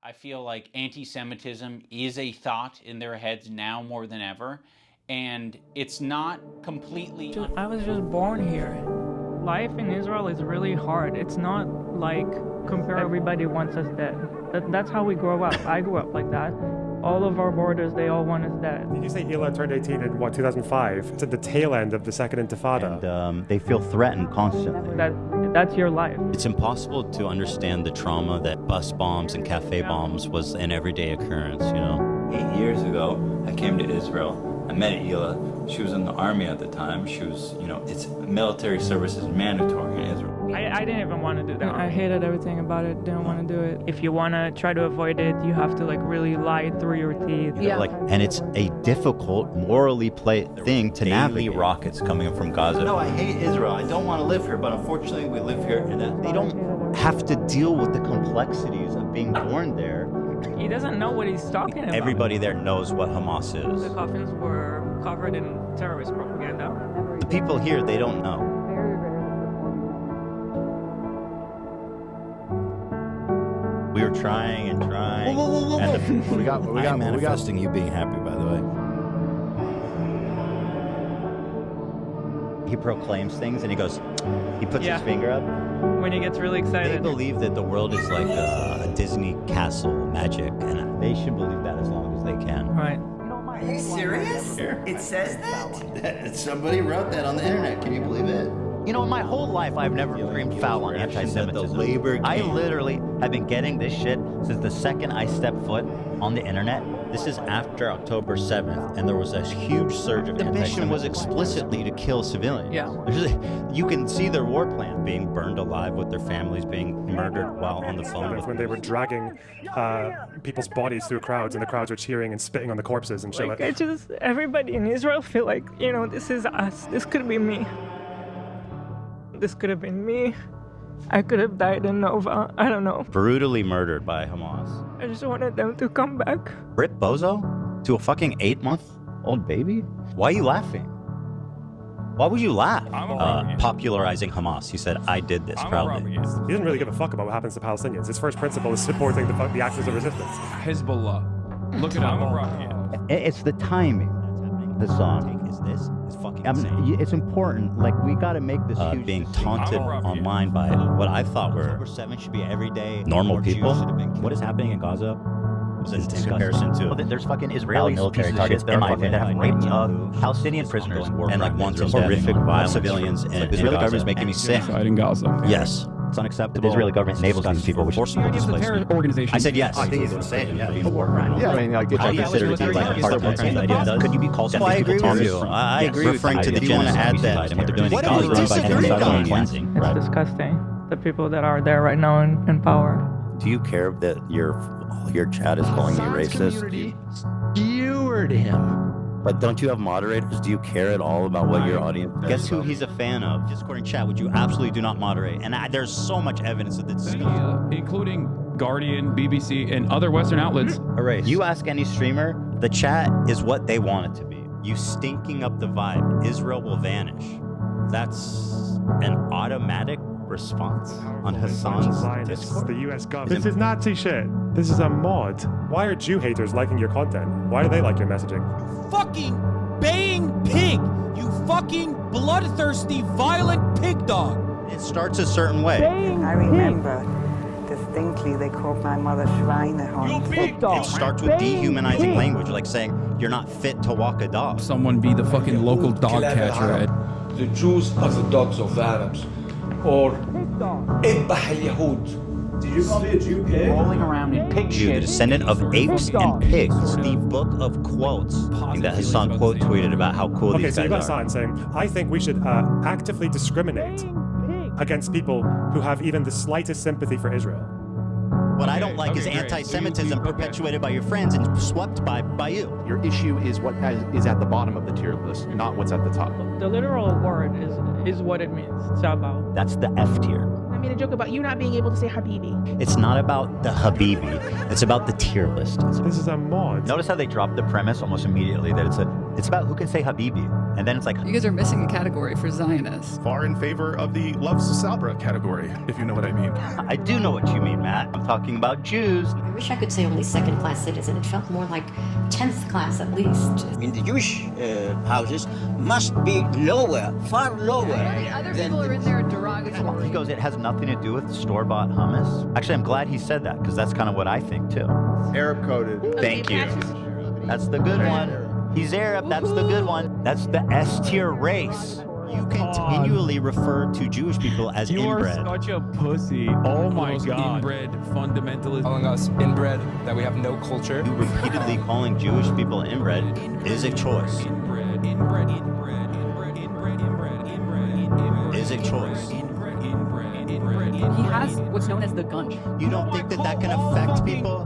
I feel like anti-Semitism is a thought in their heads now more than ever, and it's not completely... I was just born here. Life in Israel is really hard. It's not like everybody wants us dead. That's how we grow up. I grew up like that. All of our borders, they all want us dead. Did you say Hila turned 18 in, 2005? It's at the tail end of the second Intifada. And they feel threatened constantly. That's your life. It's impossible to understand the trauma that bus bombs and cafe bombs was an everyday occurrence, you know? 8 years ago, I came to Israel. I met Hila. She was in the army at the time. She was, it's military service is mandatory in Israel. I didn't even want to do that. I hated everything about it. Didn't want to do it. If you want to try to avoid it, you have to really lie through your teeth. Yeah. And it's a difficult, morally thing to navigate. Rockets coming from Gaza. No, I hate Israel. I don't want to live here, but unfortunately we live here. And they don't have to deal with the complexities of being born there. He doesn't know what he's talking about. Everybody there knows what Hamas is. The coffins were covered in terrorist propaganda. The people here, they don't know. We were trying and trying. Whoa. And we got manifesting you being happy, by the way. He proclaims things and he puts his finger up. When he gets really excited. They believe that the world is like a Disney castle magic, and they should believe that as long as they can. Right. Are you serious? It says that? Somebody wrote that on the internet. Can you believe it? In my whole life, I've never screamed foul on anti-Semitism. I literally have been getting this shit since the second I stepped foot on the internet. This is after October 7th, and there was a huge surge of The anti-Semitism. mission was explicitly to kill civilians. Yeah. You can see their war plan being burned alive with their families being murdered while on the phone. When they were dragging people's bodies through crowds, and the crowds were cheering and spitting on the corpses and shit. Everybody in Israel feel like, this is us. This could be me. This could have been me. I could have died in Nova. I don't know. Brutally murdered by Hamas. I just wanted them to come back. Rip Bozo? To a fucking 8-month-old baby? Why are you laughing? Why would you laugh? Popularizing Hamas. He said, I did this, proudly. He doesn't really give a fuck about what happens to Palestinians. His first principle is supporting the actions of resistance. Hezbollah. Look at him. It's the timing. The song. It's fucking insane. It's important. We got to make this huge being taunted online by what I thought were October 7th should be every day. normal people. What is happening in Gaza? In comparison to There's fucking Israeli military targets in my opinion that have raped Palestinian prisoners and wanton horrific violence civilians. The Israeli government is making me sick. In Gaza. Yes. It's unacceptable. The Israeli government enables these people, which is It's a terror organization. I said yes. I think he's insane. Yeah. I consider it to be part of the Could you be called I agree with you. I agree referring to the genocide and what they're doing in Gaza by genocidal cleansing. It's disgusting. The people that are there right now in power. Do you care that your chat is calling you racist? Skewered him. But don't you have moderators? Do you care at all about what your audience says? Guess who he's a fan of? Discord and chat, which you absolutely do not moderate. And there's so much evidence of this. Including Guardian, BBC, and other Western outlets. Erase. You ask any streamer, the chat is what they want it to be. You stinking up the vibe. Israel will vanish. That's an automatic response on Hasan's Discord. The US government. This is Nazi shit. This is a mod. Why are Jew haters liking your content? Why do they like your messaging? Fucking baying pig! You fucking bloodthirsty, violent pig dog! It starts a certain way. I remember distinctly they called my mother Schweinehund. It starts with dehumanizing language, like saying you're not fit to walk a dog. Someone be the fucking local dog catcher. The Jews are the dogs of the Arabs. Or Ebbah al-Yahud. Did you call me a Jew pig? Rolling around in pig shit. The descendant of apes and pigs. The book of quotes that Hasan quote tweeted about how cool these guys are. Okay, so you got Hasan saying, I think we should actively discriminate against people who have even the slightest sympathy for Israel. What I don't like is anti-Semitism perpetuated by your friends and swept by you. Your issue is what is at the bottom of the tier list, not what's at the top. The literal word is what it means. Tzabal. That's the F tier. I made a joke about you not being able to say Habibi. It's not about the Habibi. It's about the tier list. This is a mod. Notice how they dropped the premise almost immediately that It's about who can say Habibi. And then it's like... You guys are missing a category for Zionists. Far in favor of the Love Sabra category, if you know what I mean. I do know what you mean, Matt. I'm talking about Jews. I wish I could say only second-class citizen. It felt more like 10th class at least. I mean, the Jewish houses must be lower, far lower. Other people are in there derogatory. He goes, it has nothing to do with store-bought hummus. Actually, I'm glad he said that, because that's kind of what I think, too. Arab-coded. Thank you. That's the good one. He's Arab, that's the good one. That's the S-tier race. You continually refer to Jewish people as inbred. You are such a pussy. Oh my God. Inbred fundamentalism. Calling us inbred, that we have no culture. You repeatedly calling Jewish people inbred is a choice. Is a choice. He has what's known as the gunch. You don't think that can affect people?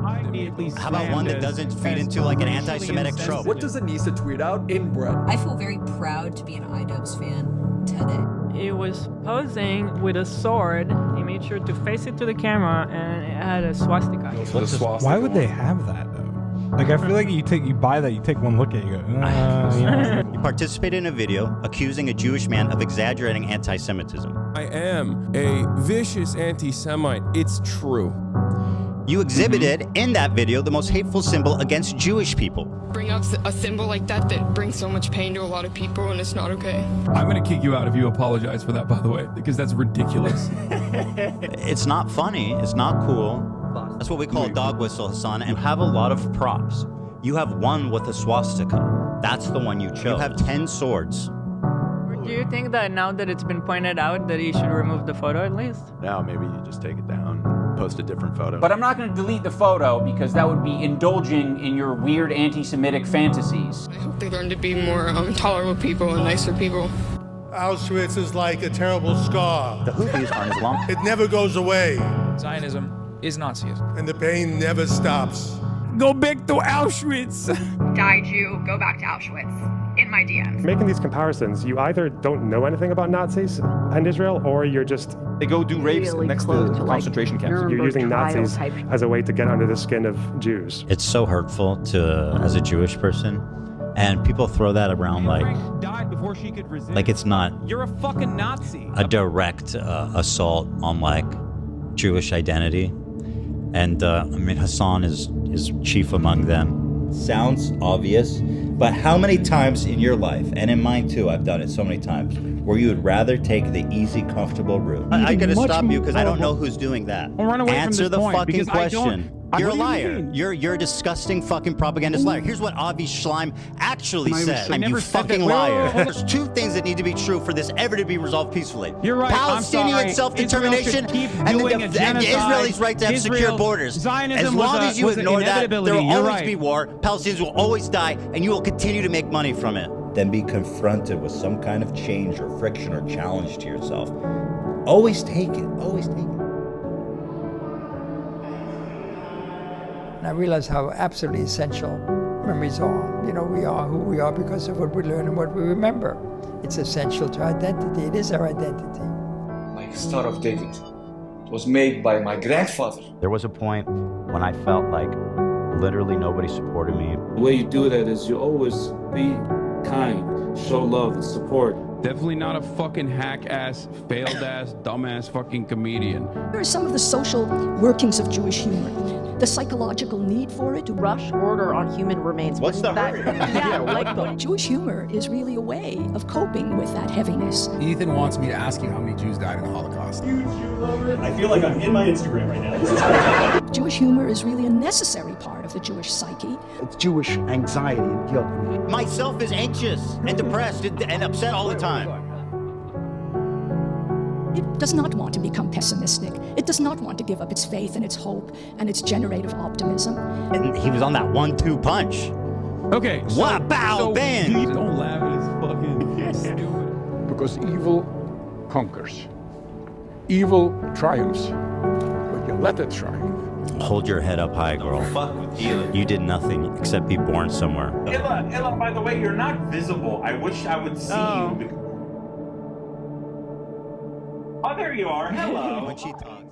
How about one that doesn't feed into like an anti-Semitic trope? What does Anisa tweet out? Inbred. I feel very proud to be an Idubbbz fan today. He was posing with a sword. He made sure to face it to the camera, and it had a swastika. Why would they have that though? Like, I feel like you buy that, you take one look at it, you go, He participated in a video accusing a Jewish man of exaggerating anti-Semitism. I am a vicious anti-Semite. It's true. You exhibited in that video the most hateful symbol against Jewish people. Bring out a symbol like that brings so much pain to a lot of people, and it's not okay. I'm going to kick you out if you apologize for that, by the way, because that's ridiculous. It's not funny. It's not cool. That's what we call a dog whistle, Hasan, and have a lot of props. You have one with a swastika. That's the one you chose. You have 10 swords. Do you think that now that it's been pointed out that he should remove the photo at least? Now maybe you just take it down, post a different photo. But I'm not going to delete the photo because that would be indulging in your weird anti-Semitic fantasies. I hope they learn to be more tolerable people and nicer people. Auschwitz is like a terrible scar. The Houthis aren't Islam. It never goes away. Zionism is Nazism. And the pain never stops. Go back to Auschwitz. Die Jew, go back to Auschwitz. In my DMs. Making these comparisons, you either don't know anything about Nazis and Israel, or you're just... They go do rapes next to concentration camps. You're using Nazis as a way to get under the skin of Jews. It's so hurtful as a Jewish person, and people throw that around like it's not... You're a fucking Nazi. A direct assault on like Jewish identity. And I mean, Hasan is chief among them. Sounds obvious, but how many times in your life, and in mine too, I've done it so many times, where you would rather take the easy, comfortable route? I gotta stop you because I don't know who's doing that. Well, run away Answer from this the point, fucking question. You're a What do you liar. mean? You're a disgusting fucking propagandist liar. Here's what Avi Schleim actually said. I never You said fucking that. Wait, liar. hold on. There's two things that need to be true for this ever to be resolved peacefully. You're right. Palestinian I'm sorry. self-determination Israel should keep and doing the a genocide. Israelis' right to have secure Israel- borders. Zionism As long as you was an ignore that, there inevitability. will You're always right. be war. Palestinians will always die, and you will continue to make money from it. Then be confronted with some kind of change or friction or challenge to yourself. Always take it. Always take it. And I realize how absolutely essential memories are. You know, we are who we are because of what we learn and what we remember. It's essential to identity. It is our identity. Like Star of David. It was made by my grandfather. There was a point when I felt like literally nobody supported me. The way you do that is you always be kind, show love and support. Definitely not a fucking hack-ass, failed-ass, dumbass fucking comedian. Here are some of the social workings of Jewish humor. The psychological need for it. To rush order on human remains. What's the hurry? Yeah, like Jewish humor is really a way of coping with that heaviness. Ethan wants me to ask you how many Jews died in the Holocaust. I feel like I'm in my Instagram right now. Jewish humor is really a necessary part of the Jewish psyche. It's Jewish anxiety and guilt. Myself is anxious and depressed and upset all the time. It does not want to become pessimistic. It does not want to give up its faith and its hope and its generative optimism. And he was on that 1-2 punch. Okay. Bang! Don't laugh at his fucking stupid. Because evil conquers. Evil triumphs. But you let it triumph. Hold your head up high, girl. Fuck with Hila. You did nothing except be born somewhere. Hila, by the way, you're not visible. I wish I would see you. Oh, there you are. Hello. When she talks.